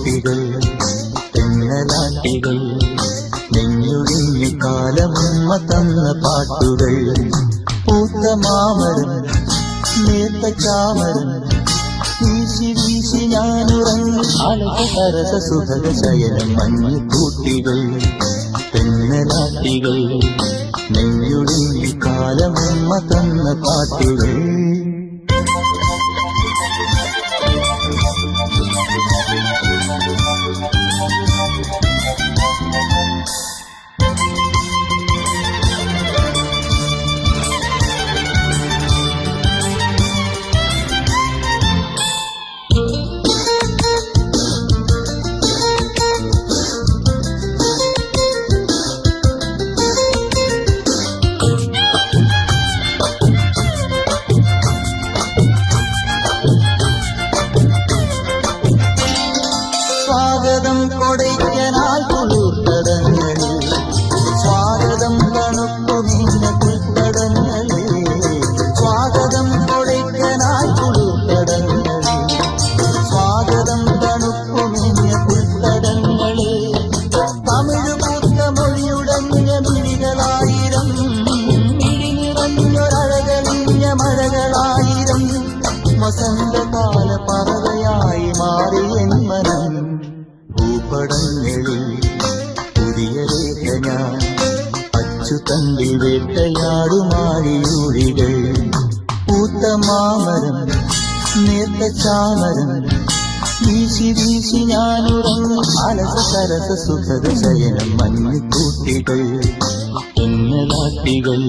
കൂട്ടികൾ തെന്നലാട്ടികൾ നെഞ്ഞുഴിഞ്ഞു കാലമമ്മ തന്ന പാട്ടുകൾ പൂത്ത മാമരം നേർത്ത ചാമരം വീശി വീശി ഞാനുറങ്ങി അലക സരസ സുഖക ശയനം മഞ്ഞു കൂട്ടികൾ തെന്നലാട്ടികൾ നെഞ്ഞുഴിഞ്ഞു കാലമമ്മ തന്ന പാട്ടുകൾ സ്വാഗതം കൊടൈക്കനാൽ കുളിർത്തടങ്ങളിൽ സ്വാഗതം തണുപ്പുമീന പുൽത്തടങ്ങളിൽ സ്വാഗതം കൊടൈക്കനാൽ കുളിർത്തടങ്ങളിൽ സ്വാഗതം തണുപ്പുമീന പുൽത്തടങ്ങളിൽ തമിഴ് പൂത്ത മൊഴിയുടഞ്ഞ മിഴികളായിരം മിഴി നിറഞ്ഞൊരഴകളിഞ്ഞ മഴകളായിരം വസന്തകാല പറവയായി മാറി എൻ മനം ഭൂപടങ്ങളിൽ പുതിയ രേഖ ഞാൻ അച്ചുതണ്ടിൽ വേട്ടയാടുമാഴിയൂഴികൾ പൂത്ത മാമരം നേർത്ത ചാമരം വീശി വീശി ഞാനുറങ്ങും അലസ സരസ സുഖത ശയനം മഞ്ഞുകൂട്ടികൾ തെന്നലാട്ടികൾ